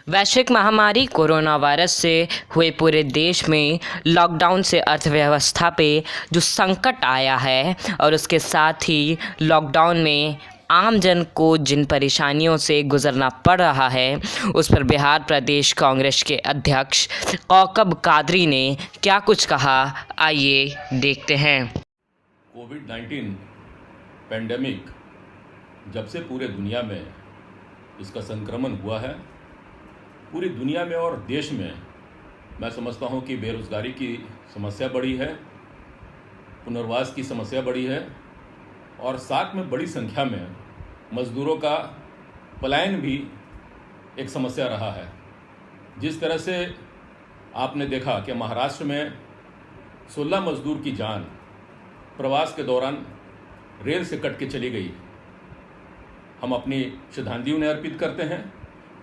वैश्विक महामारी corona virus से हुए पूरे देश में लॉकडाउन से अर्थव्यवस्था पे जो संकट आया है और उसके साथ ही लॉकडाउन में आम जन को जिन परेशानियों से गुजरना पड़ रहा है उस पर बिहार प्रदेश कांग्रेस के अध्यक्ष कौकब कादरी ने क्या कुछ कहा, आइए देखते हैं। कोविड-19 पेंडेमिक जब से पूरे दुनिया में इसका संक्रमण हुआ है, पूरी दुनिया में और देश में मैं समझता हूँ कि बेरोज़गारी की समस्या बढ़ी है, पुनर्वास की समस्या बढ़ी है और साथ में बड़ी संख्या में मज़दूरों का पलायन भी एक समस्या रहा है। जिस तरह से आपने देखा कि महाराष्ट्र में 16 मज़दूर की जान प्रवास के दौरान रेल से कट के चली गई। हम अपनी श्रद्धांजलि उन्हें अर्पित करते हैं,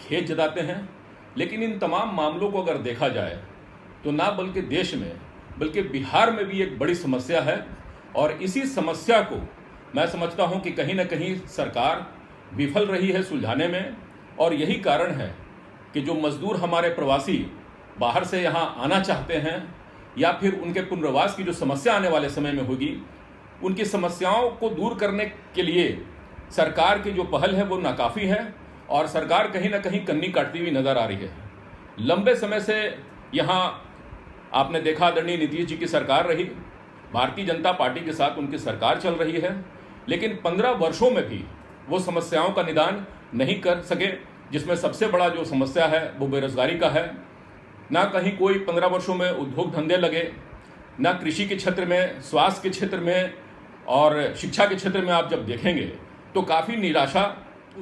खेद जताते हैं, लेकिन इन तमाम मामलों को अगर देखा जाए तो ना बल्कि देश में बल्कि बिहार में भी एक बड़ी समस्या है और इसी समस्या को मैं समझता हूं कि कहीं ना कहीं सरकार विफल रही है सुलझाने में। और यही कारण है कि जो मजदूर हमारे प्रवासी बाहर से यहां आना चाहते हैं या फिर उनके पुनर्वास की जो समस्या आने वाले समय में होगी, उनकी समस्याओं को दूर करने के लिए सरकार की जो पहल है वो नाकाफ़ी है और सरकार कहीं ना कहीं कन्नी काटती हुई नज़र आ रही है। लंबे समय से यहाँ आपने देखा आदरणीय नीतीश जी की सरकार रही, भारतीय जनता पार्टी के साथ उनकी सरकार चल रही है, लेकिन 15 वर्षों में भी वो समस्याओं का निदान नहीं कर सके। जिसमें सबसे बड़ा जो समस्या है वो बेरोजगारी का है। ना कहीं कोई 15 वर्षों में उद्योग धंधे लगे, ना कृषि के क्षेत्र में, स्वास्थ्य के क्षेत्र में और शिक्षा के क्षेत्र में आप जब देखेंगे तो काफ़ी निराशा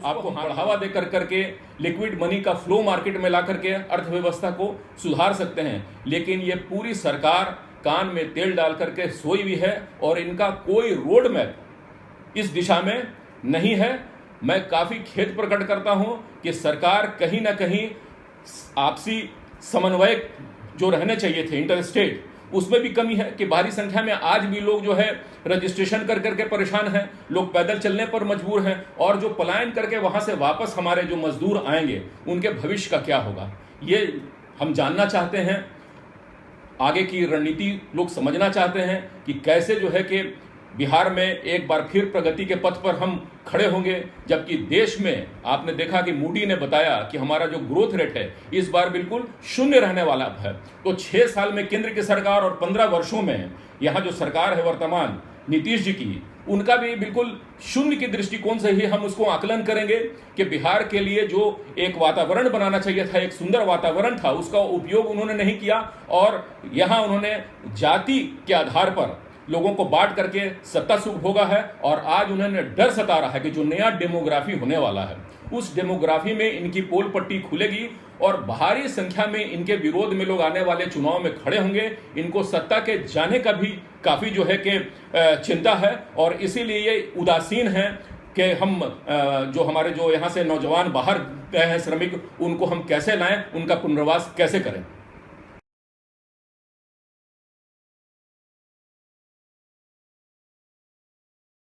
आपको बढ़ावा दे करके लिक्विड मनी का फ्लो मार्केट में ला करके अर्थव्यवस्था को सुधार सकते हैं, लेकिन ये पूरी सरकार कान में तेल डाल करके सोई हुई है और इनका कोई रोड मैप इस दिशा में नहीं है। मैं काफ़ी खेद प्रकट करता हूं कि सरकार कहीं ना कहीं आपसी समन्वय जो रहने चाहिए थे इंटर स्टेट, उसमें भी कमी है कि भारी संख्या में आज भी लोग जो है रजिस्ट्रेशन कर करके परेशान हैं, लोग पैदल चलने पर मजबूर हैं और जो पलायन करके वहां से वापस हमारे जो मजदूर आएंगे उनके भविष्य का क्या होगा, ये हम जानना चाहते हैं। आगे की रणनीति लोग समझना चाहते हैं कि कैसे जो है कि बिहार में एक बार फिर प्रगति के पथ पर हम खड़े होंगे, जबकि देश में आपने देखा कि मूडी ने बताया कि हमारा जो ग्रोथ रेट है इस बार बिल्कुल शून्य रहने वाला है। तो 6 साल में केंद्र की सरकार और 15 वर्षों में यहाँ जो सरकार है वर्तमान नीतीश जी की, उनका भी बिल्कुल शून्य के दृष्टिकोण से ही हम उसको आकलन करेंगे कि बिहार के लिए जो एक वातावरण बनाना चाहिए था, एक सुंदर वातावरण था, उसका उपयोग उन्होंने नहीं किया और यहाँ उन्होंने जाति के आधार पर लोगों को बांट करके सत्ता सुख भोगा है और आज उन्हें डर सता रहा है कि जो नया डेमोग्राफी होने वाला है उस डेमोग्राफी में इनकी पोल पट्टी खुलेगी और भारी संख्या में इनके विरोध में लोग आने वाले चुनाव में खड़े होंगे। इनको सत्ता के जाने का भी काफ़ी जो है कि चिंता है और इसीलिए ये उदासीन है कि हम जो हमारे जो यहाँ से नौजवान बाहर गए हैं श्रमिक, उनको हम कैसे लाएं, उनका पुनर्वास कैसे करें।